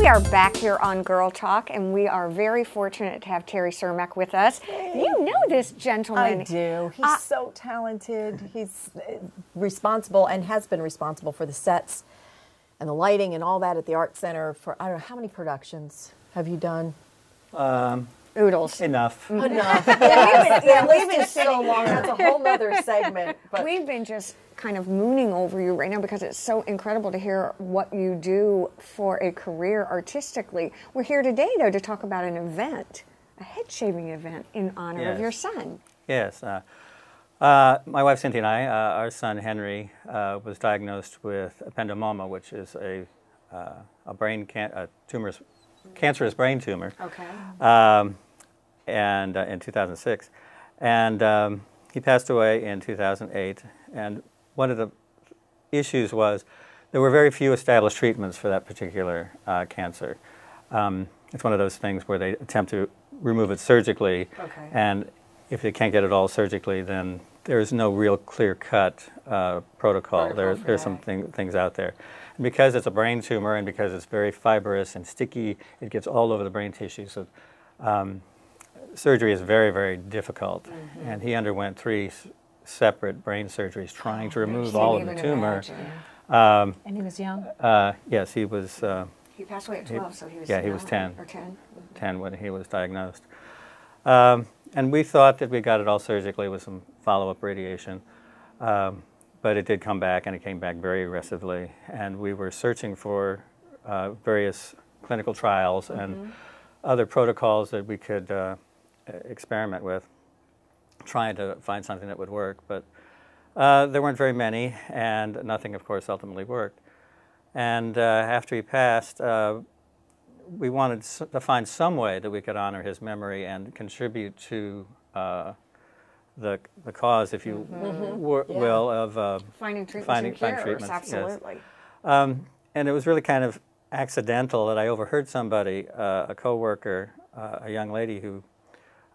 We are back here on Girl Talk, and we are very fortunate to have Terry Cermak with us. Hey. You know this gentleman. I do. He's so talented. He's responsible and has been responsible for the sets and the lighting and all that at the Art Center for, I don't know, how many productions have you done? Oodles. Enough. Enough. Yeah, We've been so long. That's a whole nother segment. But we've been just kind of mooning over you right now because it's so incredible to hear what you do for a career artistically. We're here today, though, to talk about an event, a head shaving event in honor of your son. Yes. My wife Cynthia and I, our son Henry, was diagnosed with ependymoma, which is a cancerous brain tumor. Okay. And in 2006, and he passed away in 2008. And one of the issues was there were very few established treatments for that particular cancer. It's one of those things where they attempt to remove it surgically, and if they can't get it all surgically, then there's no real clear-cut protocol. There's some things out there. And because it's a brain tumor and because it's very fibrous and sticky, it gets all over the brain tissue. So surgery is very, very difficult. And he underwent 3 separate brain surgeries trying to remove all of the tumor. And he was young? Yes, he was... he passed away at 12, so he was... Yeah, he was 10. Or 10. 10 when he was diagnosed. And we thought that we got it all surgically with some follow-up radiation. But it did come back, and it came back very aggressively. And we were searching for various clinical trials and other protocols that we could experiment with, trying to find something that would work. But there weren't very many, and nothing, of course, ultimately worked. And after he passed, we wanted to find some way that we could honor his memory and contribute to the cause, if you will, of finding treatments finding and cures, treatments. absolutely. Yes. And it was really kind of accidental that I overheard somebody, a coworker, a young lady who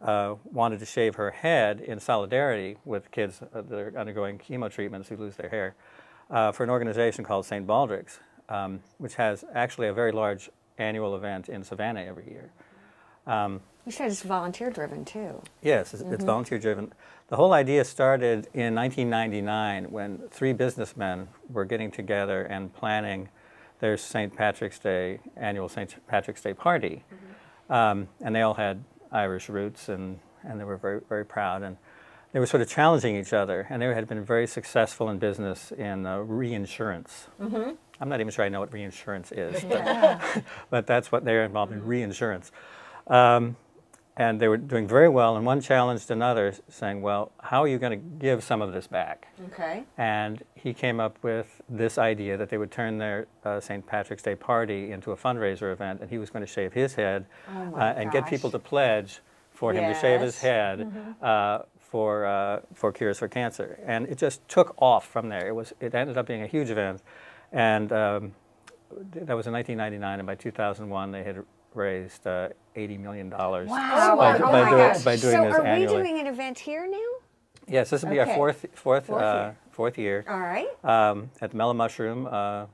wanted to shave her head in solidarity with kids that are undergoing chemo treatments who lose their hair, for an organization called St. Baldrick's, which has actually a very large annual event in Savannah every year. You said it's volunteer-driven, too. Yes, it's volunteer-driven. The whole idea started in 1999 when 3 businessmen were getting together and planning their St. Patrick's Day, annual St. Patrick's Day party. And they all had Irish roots, and they were very, very proud. And they were sort of challenging each other, and they had been very successful in business in reinsurance. I'm not even sure I know what reinsurance is, but that's what they're involved in, reinsurance. And they were doing very well, and one challenged another, saying, well, how are you going to give some of this back? Okay. And he came up with this idea that they would turn their St. Patrick's Day party into a fundraiser event, and he was going to shave his head and get people to pledge for him to shave his head for cures for cancer. And it just took off from there. It ended up being a huge event, and that was in 1999, and by 2001 they had raised $80 million by doing this annually. So are we doing an event here now? Yes, this will be our fourth year. All right. At the Mellow Mushroom on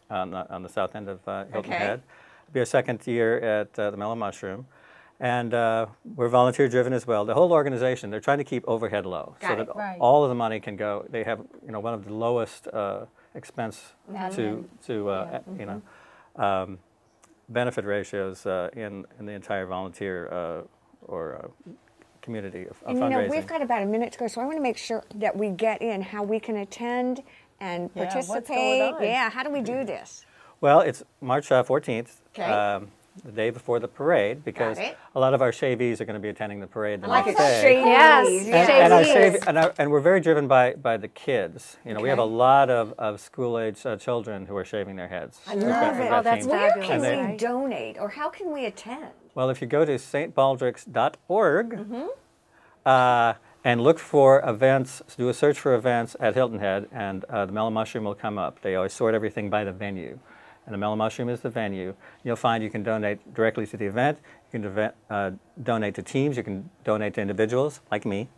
the south end of Hilton Head. It'll be our 2nd year at the Mellow Mushroom. And we're volunteer-driven as well. The whole organization, they're trying to keep overhead low so that all of the money can go. They have, one of the lowest expense to benefit ratios in the entire volunteer or community of fundraising. We've got about a minute to go, so I want to make sure that we get in how we can attend and participate. What's going on? Yeah, how do we do this? Well, it's March 14th. Okay. The day before the parade, because a lot of our shavees are going to be attending the parade the next day. And we're very driven by the kids. We have a lot of school-age children who are shaving their heads. I love it. Oh, that's fabulous. Where can we donate, or how can we attend? Well, if you go to stbaldricks.org and look for events, do a search for events at Hilton Head, and the Mellow Mushroom will come up. They always sort everything by the venue. And the Mellow Mushroom is the venue. You'll find you can donate directly to the event. You can donate to teams. You can donate to individuals, like me.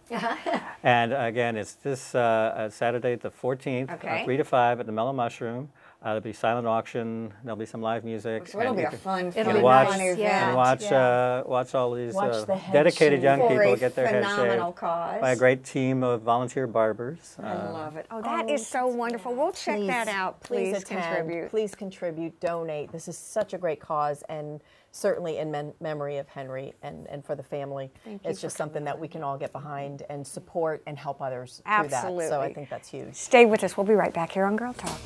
And again, it's this Saturday the 14th, Okay. 3 to 5 at the Mellow Mushroom. There'll be silent auction. There'll be some live music. So it'll and be you a can- fun, It'll fun, be watch, fun nice, event. yeah. and watch, Yeah. watch all these Watch the head dedicated young For people a get their head phenomenal shaved cause. by a great team of volunteer barbers. I love it. Oh, that is so wonderful. We'll check that out. Please attend. contribute. Please contribute, donate. This is such a great cause, and certainly in memory of Henry and for the family. Thank you It's for just something that we can all get behind and support and help others through that. So I Absolutely. think that's huge. Stay with us. We'll be right back here on Girl Talk.